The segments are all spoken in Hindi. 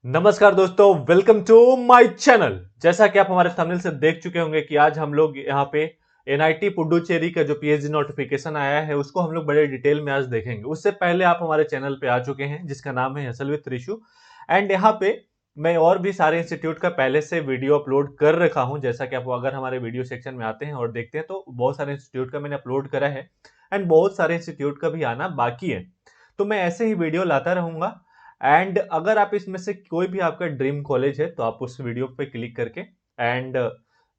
नमस्कार दोस्तों, वेलकम टू माय चैनल। जैसा कि आप हमारे थंबनेल से देख चुके होंगे कि आज हम लोग यहाँ पे एनआईटी पुडुचेरी का जो पीएचडी नोटिफिकेशन आया है उसको हम लोग बड़े डिटेल में आज देखेंगे। उससे पहले आप हमारे चैनल पे आ चुके हैं जिसका नाम है हसल विद त्रिशु। एंड यहाँ पे मैं और भी सारे इंस्टीट्यूट का पहले से वीडियो अपलोड कर रखा हूँ। जैसा कि आप अगर हमारे वीडियो सेक्शन में आते हैं और देखते हैं तो बहुत सारे इंस्टीट्यूट का मैंने अपलोड करा है एंड बहुत सारे इंस्टीट्यूट का भी आना बाकी है। तो मैं ऐसे ही वीडियो लाता रहूंगा। एंड अगर आप इसमें से कोई भी आपका ड्रीम कॉलेज है तो आप उस वीडियो पे क्लिक करके एंड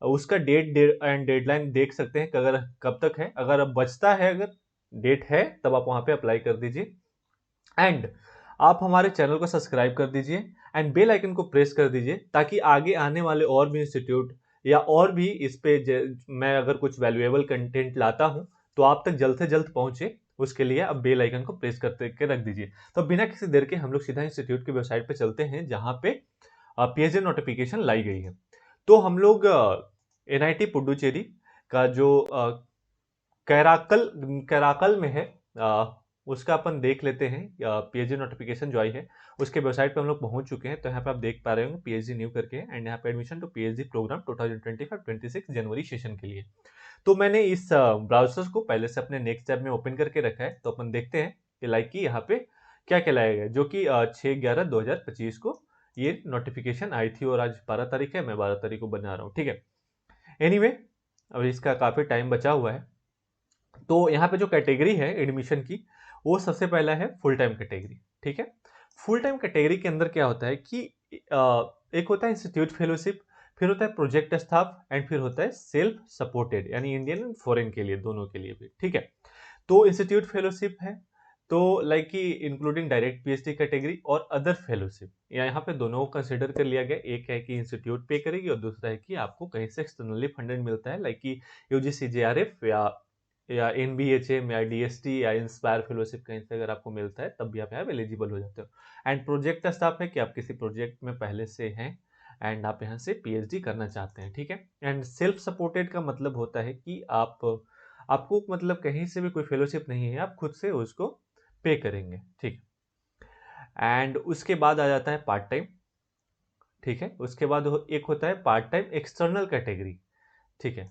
उसका डेट एंड डेडलाइन देख सकते हैं कि अगर कब तक है। अगर अब बचता है, अगर डेट है तब आप वहां पे अप्लाई कर दीजिए। एंड आप हमारे चैनल को सब्सक्राइब कर दीजिए एंड बेल आइकन को प्रेस कर दीजिए ताकि आगे आने वाले और भी इंस्टीट्यूट या और भी इस पे मैं अगर कुछ वैल्यूएबल कंटेंट लाता हूं तो आप तक जल्द से जल्द पहुंचे। उसके लिए आप बेल आइकन को प्रेस करते के रख दीजिए। तो बिना किसी देर के हम लोग सीधा इंस्टीट्यूट की वेबसाइट पे चलते हैं जहां पे पीएचडी नोटिफिकेशन लाई गई है। तो हम लोग एनआईटी पुडुचेरी का जो कैराकल कैराकल में है, उसका अपन देख लेते हैं। पीएचडी नोटिफिकेशन जो आई है उसके वेबसाइट पे हम लोग पहुंच चुके हैं। तो यहाँ पे आप देख पा रहे होंगे पीएचडी न्यू करके एंड यहाँ पे एडमिशन टू पीएचडी प्रोग्राम 2025-26 जनवरी सेशन के लिए। तो मैंने इस ब्राउजर को पहले से अपने नेक्स्ट टैब में ओपन करके रखा है। तो अपन देखते हैं कि लाइक की यहाँ पे क्या क्या लाया गया, जो कि 6/11/2025 को ये नोटिफिकेशन आई थी और आज 12 तारीख है। मैं 12 तारीख को बना रहा हूँ, ठीक है। एनीवे, अब इसका काफी टाइम बचा हुआ है। तो यहाँ पे जो कैटेगरी है एडमिशन की, वो सबसे पहला है फुल टाइम कैटेगरी, ठीक है। फुल टाइम कैटेगरी के अंदर क्या होता है कि एक होता है इंस्टीट्यूट फेलोशिप, फिर होता है प्रोजेक्ट स्टाफ एंड फिर होता है सेल्फ सपोर्टेड, यानी इंडियन एंड फॉरेन के लिए, दोनों के लिए भी, ठीक है। तो इंस्टीट्यूट फेलोशिप है तो लाइक की इंक्लूडिंग डायरेक्ट पीएचडी कैटेगरी और अदर फेलोशिप, यहाँ पे दोनों को कंसिडर कर लिया गया। एक है कि इंस्टीट्यूट पे करेगी और दूसरा है कि आपको कहीं से एक्सटर्नली फंडेड मिलता है, लाइक कि यूजीसी जेआरएफ या एनबीएचएम या डीएसटी या इंस्पायर फेलोशिप कहीं से अगर आपको मिलता है तब भी आप यहाँ एलिजिबल हो जाते हो। एंड प्रोजेक्ट का स्टाफ है कि आप किसी प्रोजेक्ट में पहले से हैं एंड आप यहाँ से पीएचडी करना चाहते हैं, ठीक है। एंड सेल्फ सपोर्टेड का मतलब होता है कि आपको मतलब कहीं से भी कोई फेलोशिप नहीं है, आप खुद से उसको पे करेंगे, ठीक। एंड उसके बाद आ जाता है पार्ट टाइम, ठीक है। उसके बाद एक होता है पार्ट टाइम एक्सटर्नल कैटेगरी, ठीक है।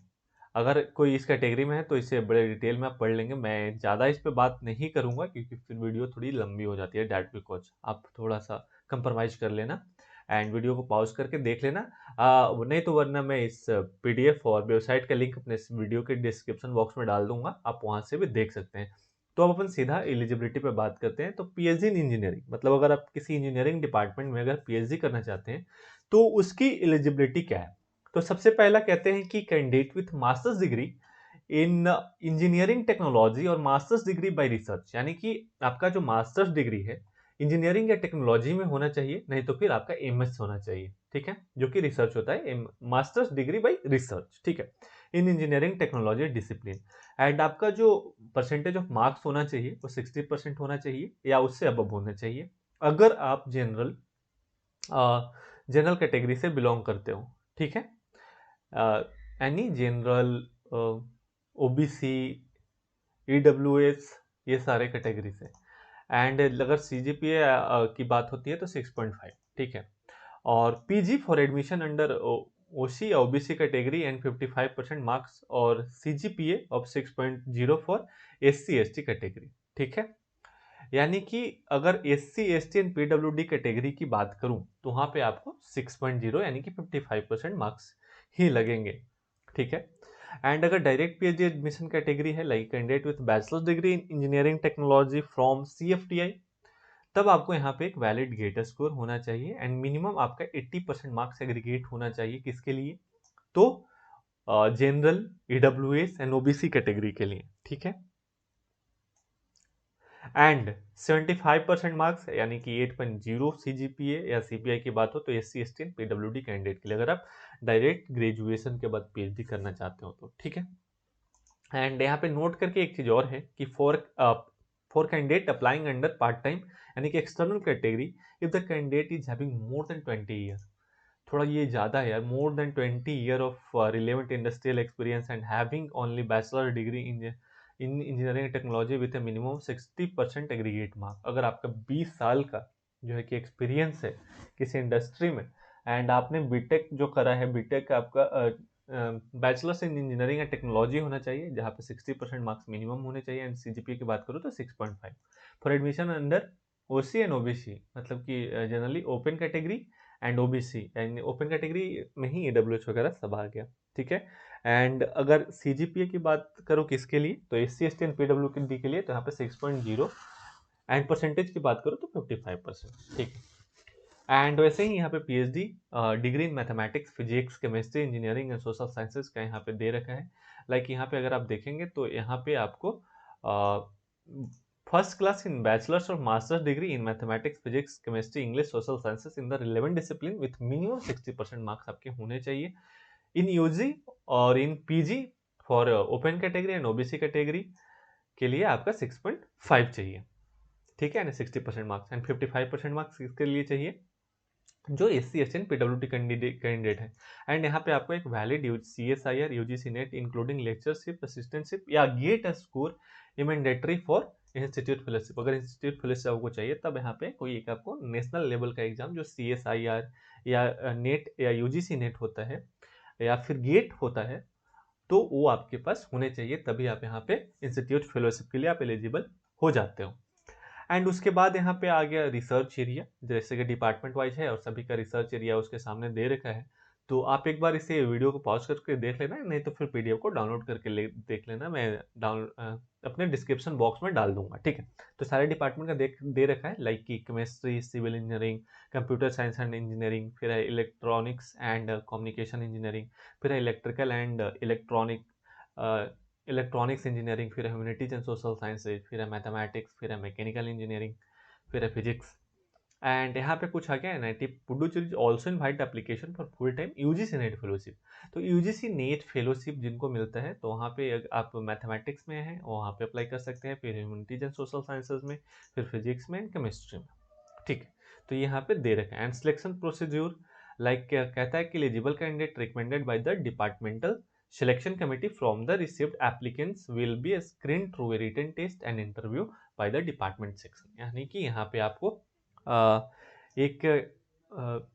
अगर कोई इस कैटेगरी में है तो इसे बड़े डिटेल में आप पढ़ लेंगे। मैं ज़्यादा इस पे बात नहीं करूंगा क्योंकि फिर वीडियो थोड़ी लंबी हो जाती है, डैट बिकॉज आप थोड़ा सा कंप्रोमाइज कर लेना एंड वीडियो को पॉज करके देख लेना। नहीं तो वरना मैं इस पीडीएफ और वेबसाइट का लिंक अपने इस वीडियो के डिस्क्रिप्शन बॉक्स में डाल दूंगा, आप वहां से भी देख सकते हैं। तो अब अपन सीधा एलिजिबिलिटी पे बात करते हैं। तो पीएचडी इन इंजीनियरिंग मतलब अगर आप किसी इंजीनियरिंग डिपार्टमेंट में अगर पीएचडी करना चाहते हैं तो उसकी एलिजिबिलिटी क्या है। तो सबसे पहला कहते हैं कि candidate with masters degree in engineering technology और मास्टर्स डिग्री बाय रिसर्च, यानी कि आपका जो मास्टर्स डिग्री है इंजीनियरिंग या टेक्नोलॉजी में होना चाहिए, नहीं तो फिर आपका एमएस होना चाहिए, ठीक है, जो कि रिसर्च होता है, मास्टर्स डिग्री बाय रिसर्च, ठीक है, इन इंजीनियरिंग टेक्नोलॉजी डिसिप्लिन। एंड आपका जो परसेंटेज ऑफ मार्क्स होना चाहिए वो 60% होना चाहिए या उससे अबव होना चाहिए अगर आप जनरल कैटेगरी से बिलोंग करते हो, ठीक है। एनी जनरल, ओबीसी, ईडब्ल्यूएस, ये सारे कैटेगरी से। एंड अगर सीजीपीए की बात होती है तो 6.5, ठीक है। और PG for admission under OC या ओबीसी कैटेगरी एंड 55% मार्क्स और CGPA of 6.0 for SC ST category, ठीक है। यानी कि अगर S C S T and पीडब्ल्यूडी कैटेगरी की बात करूं तो वहां पे आपको 6.0 यानी कि 55% मार्क्स ही लगेंगे, ठीक है। एंड अगर डायरेक्ट पीएचडी एडमिशन कैटेगरी है like candidate with bachelors degree in engineering technology from CFTI, तब आपको यहाँ पे एक वैलिड गेट स्कोर होना चाहिए एंड मिनिमम आपका 80% मार्क्स एग्रीगेट होना चाहिए। किसके लिए? तो general, EWS and OBC category के लिए, ठीक है। एंड 75% मार्क्स यानी कि 8.0 सीजीपीए या सीपीआई की बात हो तो SC ST and PWD candidate के लिए, अगर आप डायरेक्ट ग्रेजुएशन के बाद पीएचडी करना चाहते हो तो, ठीक है। एंड यहाँ पे नोट करके एक चीज और है कि for candidate applying under part time यानी कि external category, if the candidate is having more than 20 year, थोड़ा ये ज्यादा है यार, more than 20 year of relevant industrial experience and having only bachelor degree in engineering technology with A minimum 60% aggregate mark. अगर आपका 20 साल का जो है कि एक्सपीरियंस है किसी इंडस्ट्री में, एंड आपने बीटेक जो करा है, बीटेक आपका bachelors in engineering and technology होना चाहिए, जहाँ पे 60% मार्क्स मिनिमम होने चाहिए, एंड सीजीपीए की बात करूँ तो 6.5 for admission under OC and OBC, मतलब कि generally open category and OBC, and open category में ही ईडब्ल्यूएच वगैरह सब आ गया, ठीक है। एंड अगर सीजीपीए की बात करो किसके लिए, तो एससी एसटी एंड पीडब्ल्यूडी के लिए, तो यहाँ पे 6.0, एंड परसेंटेज की बात करो तो 55%, ठीक है। एंड वैसे ही यहाँ पे PhD degree in mathematics, physics, chemistry, engineering and social sciences का यहाँ पे दे रखा है। लाइक यहाँ पे अगर आप देखेंगे तो यहाँ पे आपको फर्स्ट क्लास इन बैचलर्स और masters degree in mathematics, physics, chemistry, English, social sciences in the relevant discipline with minimum 60% marks आपके होने चाहिए। इन यूजी और in PG for open category and OBC category के लिए आपका 6.5 चाहिए, ठीक है, 60% मार्क्स, एंड 55% मार्क्स इसके लिए चाहिए जो S C S T and PWD candidate है। एंड यहाँ पे आपको एक valid C S I R UGC NET including lectureship, assistantship या GATE score is mandatory for institute fellowship. अगर इंस्टीट्यूट फेलोशिप आपको चाहिए तब यहाँ पे कोई एक आपको नेशनल लेवल का एग्जाम जो सी एस आई आर या नेट या यूजीसी नेट होता है या फिर गेट होता है, तो वो आपके पास होने चाहिए, तभी आप यहाँ पे इंस्टीट्यूट फेलोशिप के लिए आप एलिजिबल हो जाते हो। एंड उसके बाद यहाँ पे आ गया रिसर्च एरिया, जैसे कि डिपार्टमेंट वाइज है और सभी का रिसर्च एरिया उसके सामने दे रखा है। तो आप एक बार इसे वीडियो को पॉज करके देख लेना, नहीं तो फिर पीडीएफ को डाउनलोड करके देख लेना, मैं अपने डिस्क्रिप्शन बॉक्स में डाल दूंगा, ठीक है। तो सारे डिपार्टमेंट का दे रखा है, लाइक की chemistry, civil engineering, computer science and engineering, फिर है इलेक्ट्रॉनिक्स एंड कम्युनिकेशन इंजीनियरिंग, फिर है इलेक्ट्रिकल एंड इलेक्ट्रॉनिक्स इंजीनियरिंग, फिर है ह्यूमैनिटीज एंड सोशल साइंसेज, फिर है मैथमेटिक्स, फिर है मैकेनिकल इंजीनियरिंग, फिर है फिजिक्स। एंड यहाँ पे कुछ आ गया NIT Puducherry also invite application for full time UGC net fellowship. तो यूजीसी नेट फेलोशिप जिनको मिलता है, तो वहाँ पे आप मैथमेटिक्स में हैं वहाँ पे अप्लाई कर सकते हैं, फिर ह्यूमैनिटीज एंड सोशल साइंसेज में, फिर फिजिक्स में एंड केमिस्ट्री में, ठीक है। तो यहाँ पे दे रखा है। एंड सिलेक्शन प्रोसीड्यूर लाइक कहता है कि eligible candidate recommended by the departmental selection committee from the received applicants will be screened through a written test and interview by the department section। यानी कि यहाँ पे आपको एक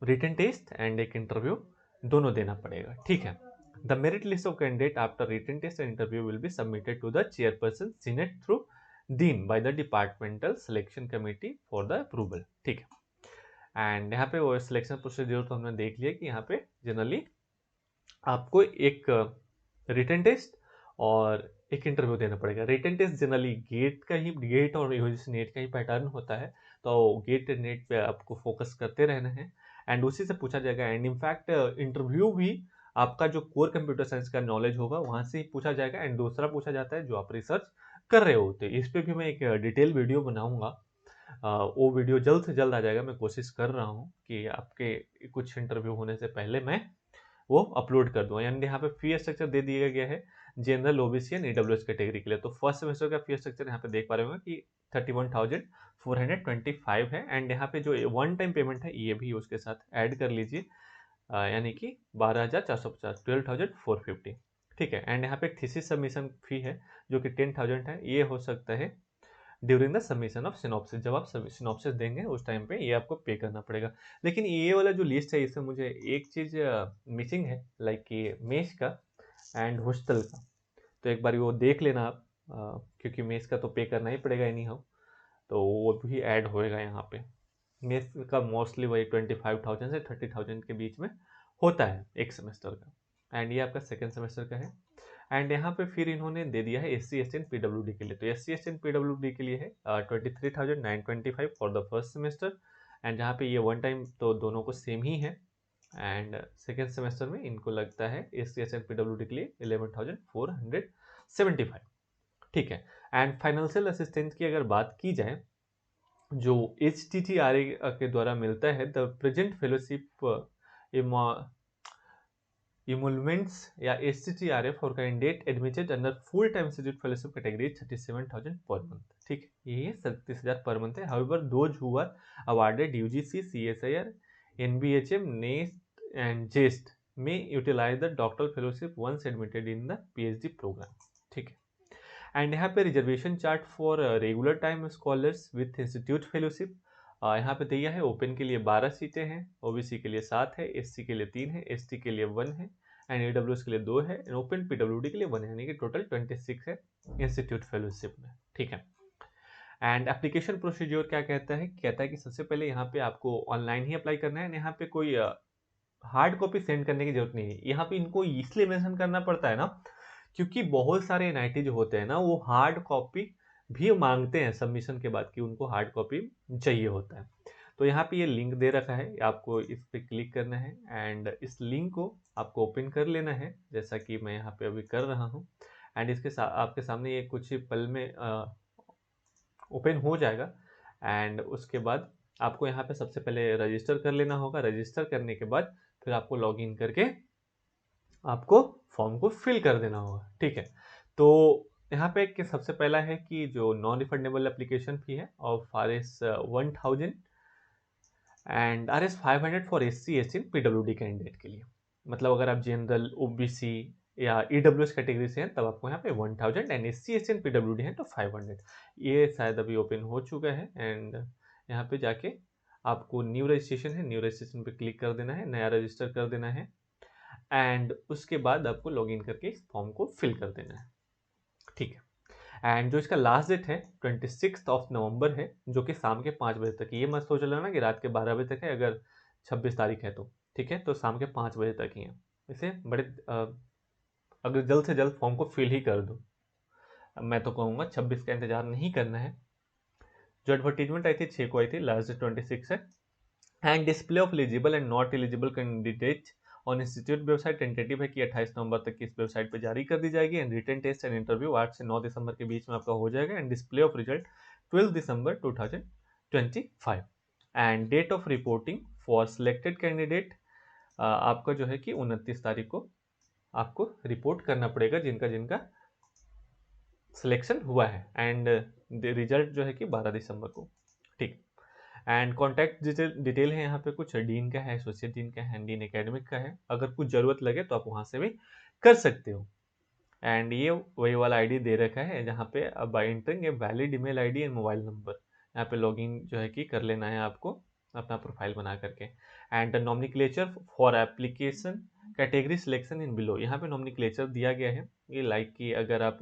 रिटन टेस्ट एंड एक इंटरव्यू दोनों देना पड़ेगा, ठीक है। The merit list of candidate after written test and interview will be submitted to the chairperson senate through dean by the departmental selection committee for the approval, ठीक है। एंड यहाँ पे वो सिलेक्शन प्रोसीड्यूर तो हमने देख लिया कि यहाँ पे जनरली आपको एक रिटन टेस्ट और एक इंटरव्यू देना पड़ेगा। रिटन टेस्ट जनरली गेट और यूजीसी नेट का ही पैटर्न होता है, तो गेट नेट पे आपको फोकस करते रहना है एंड उसी से पूछा जाएगा। एंड इनफैक्ट इंटरव्यू भी आपका जो कोर कंप्यूटर साइंस का नॉलेज होगा वहां से ही पूछा जाएगा, एंड दूसरा पूछा जाता है जो आप रिसर्च कर रहे होते हैं। इस पे भी मैं एक डिटेल वीडियो बनाऊंगा, वो वीडियो जल्द से जल्द आ जाएगा। मैं कोशिश कर रहा हूँ कि आपके कुछ इंटरव्यू होने से पहले मैं वो अपलोड कर दूंगा। यानी यहाँ पे फी स्ट्रक्चर दे दिया गया है general, OBC and EWS category के लिए। तो फर्स्ट सेमेस्टर का फी स्ट्रक्चर यहाँ पे देख पा रहे होंगे कि 31,425 है, एंड यहाँ पे जो वन टाइम पेमेंट है ये भी उसके साथ ऐड कर लीजिए, यानी कि 12,450, 12,450, ठीक है। एंड यहाँ पे एक थीसिस सबमिशन फी है जो कि 10,000 है, ये हो सकता है during the submission of synopsis, जब आप सिनॉप्सिस देंगे उस टाइम पे ये आपको पे करना पड़ेगा। लेकिन ये वाला जो लिस्ट है इसमें मुझे एक चीज़ मिसिंग है, लाइक कि मेस का एंड हॉस्टल का, तो एक बार वो देख लेना आप, क्योंकि मेस का तो पे करना ही पड़ेगा एनी हाउ, तो वो भी ऐड होएगा यहाँ पे। मेस का मोस्टली वही 25,000 से 30,000 के बीच में होता है एक सेमेस्टर का, एंड ये आपका सेकेंड सेमेस्टर का है। एंड यहाँ पे फिर इन्होंने दे दिया है S C S T and पीडब्ल्यूडी के लिए। तो S C S T and पीडब्ल्यूडी के लिए है 23,925 for the first semester, and जहाँ पे ये वन टाइम तो दोनों को सेम ही है। एंड सेकेंड सेमेस्टर में इनको लगता है एस सी एस एंड पीडब्ल्यूडी के लिए 11,475, ठीक है। एंड फाइनेंशियल असिस्टेंस की अगर बात की जाए जो H T T R A के द्वारा मिलता है, द प्रेजेंट फेलोशिप emoluments या STTRA for candidate admitted under full time institute fellowship category 37,000 per month, ठीक है, ये 37,000 पर मंथ है। however those who are awarded UGC, CSIR, NBHM, NEST and JEST may utilize the doctoral fellowship once admitted in the PhD program, ठीक है। एंड यहाँ पे reservation chart for regular time scholars with institute fellowship यहाँ पे दिया है ओपन के लिए 12 सीटें हैं, ओबीसी के लिए 7 है, एससी के लिए 3 है, एसटी के लिए 1 है एंड ईडब्ल्यूएस के लिए 2 है एंड ओपन पीडब्ल्यूडी के लिए 1 है, यानी कि टोटल 26 है इंस्टीट्यूट फेलोशिप में। ठीक है। एंड एप्लीकेशन प्रोसीड्योर क्या कहता है कि सबसे पहले यहाँ पे आपको ऑनलाइन ही अप्लाई करना है, यहाँ पे कोई हार्ड कॉपी सेंड करने की जरूरत नहीं है। यहाँ पे इनको इसलिए मेंशन करना पड़ता है ना, क्योंकि बहुत सारे एनआईटी जो होते हैं ना, वो हार्ड कॉपी भी मांगते हैं सबमिशन के बाद कि उनको हार्ड कॉपी चाहिए होता है। तो यहाँ पे ये लिंक दे रखा है, आपको इस पर क्लिक करना है एंड इस लिंक को आपको ओपन कर लेना है, जैसा कि मैं यहाँ पे अभी कर रहा हूँ। एंड इसके आपके सामने ये कुछ ही पल में ओपन हो जाएगा। एंड उसके बाद आपको यहाँ पे सबसे पहले रजिस्टर कर लेना होगा। रजिस्टर करने के बाद फिर आपको लॉगिन करके आपको फॉर्म को फिल कर देना होगा। ठीक है। तो यहाँ पे कि सबसे पहला है कि जो नॉन रिफंडेबल एप्लीकेशन फी है of RS 1000 and RS 500 for SC ST PWD candidate के लिए। मतलब अगर आप जनरल OBC या EWS कैटेगरी से हैं तब आपको यहाँ पे 1000 एंड SC ST PWD हैं तो 500। ये शायद अभी ओपन हो चुका है एंड यहाँ पे जाके आपको न्यू रजिस्ट्रेशन है, न्यू रजिस्ट्रेशन पे क्लिक कर देना है, नया रजिस्टर कर देना है एंड उसके बाद आपको लॉगिन करके इस फॉर्म को फिल कर देना है। ठीक है। एंड जो इसका लास्ट डेट है 26 नवंबर है, जो कि शाम के 5 बजे तक। ये मत सोच लेना कि रात के 12 बजे तक है अगर 26 तारीख है तो। ठीक है। तो शाम के 5 बजे तक ही है। इसे बड़े अगर जल्द से जल्द फॉर्म को फिल ही कर दो। मैं तो कहूँगा 26 का इंतजार नहीं करना है। जो एडवर्टीजमेंट आई थी 6 को आई थी, लास्ट डेट 26 है। And display of eligible and not eligible candidate on institute website tentative है कि 28 नवंबर तक की इस वेबसाइट पे जारी कर दी जाएगी and written test and interview 8 से 9 दिसंबर के बीच में आपका हो जाएगा and display of result 12 December 2025 and date of reporting for selected candidate आपका जो है कि 29 तारीख को आपको रिपोर्ट करना पड़ेगा जिनका जिनका सिलेक्शन हुआ है एंड रिजल्ट जो है कि 12 दिसंबर को। ठीक। एंड कॉन्टैक्ट डिटेल है यहाँ पे, कुछ डीन का है, एसोसिएट डीन का है, डीन एकेडमिक का है। अगर कुछ ज़रूरत लगे तो आप वहाँ से भी कर सकते हो। एंड ये वही वाला आईडी दे रखा है जहाँ पे bye entering a valid email ID and mobile number यहाँ पे लॉगिन जो है कि कर लेना है आपको अपना प्रोफाइल बना करके। And nomenclature for application category selection in below, यहाँ पे नॉमिनिक्लेचर दिया गया है। ये लाइक कि अगर आप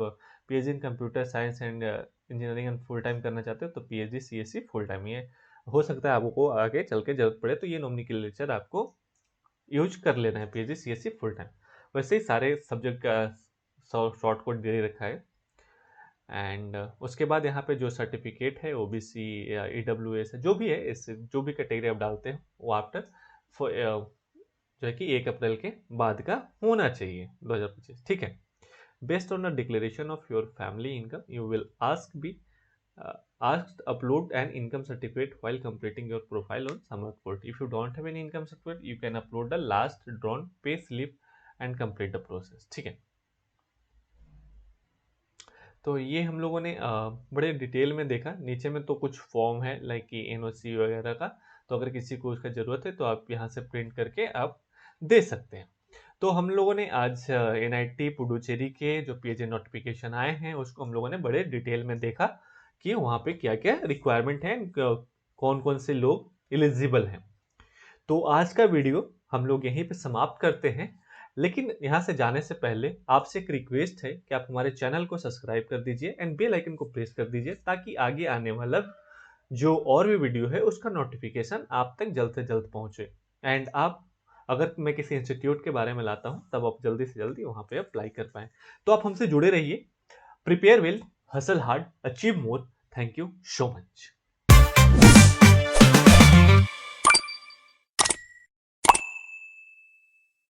PhD in computer science and engineering and full time करना चाहते हो तो PhD CSC फुल टाइम, ये हो सकता है आपको आगे चल के जरूरत पड़े तो ये नॉमिनिक्लेचर आपको यूज कर लेना है, PhD CSC फुल टाइम। वैसे ही सारे सब्जेक्ट का शॉर्ट कोड दे रखा है। एंड उसके बाद यहाँ पे जो सर्टिफिकेट है OBC या EWS जो भी है, इससे जो भी कैटेगरी आप डालते हैं वो आफ्टर जो है कि 1 अप्रैल के बाद का होना चाहिए 2025। ठीक है। Based on the declaration of your family income you will asked upload an income certificate while completing your profile on Samarthport. If you don't have any income certificate, you can upload the last drawn pay slip and complete the process. ठीक है। तो ये हम लोगों ने बड़े डिटेल में देखा। नीचे में तो कुछ फॉर्म है लाइक कि NOC वगैरह का, तो अगर किसी को उसका ज़रूरत है तो आप यहाँ से प्रिंट करके आप दे सकते हैं। तो हम लोगों ने आज NIT पुडुचेरी के जो PhD नोटिफिकेशन आए हैं उसको हम लोगों ने बड़े डिटेल में देखा कि वहाँ पे क्या क्या रिक्वायरमेंट है, कौन कौन से लोग एलिजिबल हैं। तो आज का वीडियो हम लोग यहीं पे समाप्त करते हैं, लेकिन यहाँ से जाने से पहले आपसे एक रिक्वेस्ट है कि आप हमारे चैनल को सब्सक्राइब कर दीजिए एंड बेल आइकन को प्रेस कर दीजिए ताकि आगे आने वाला जो और भी वीडियो है उसका नोटिफिकेशन आप तक जल्द से जल्द पहुँचे। एंड आप अगर मैं किसी इंस्टीट्यूट के बारे में लाता हूँ तब आप जल्दी से जल्दी वहाँ पे अप्लाई कर पाएँ। तो आप हमसे जुड़े रहिए। Prepare well, hustle hard, achieve more. Thank you so much.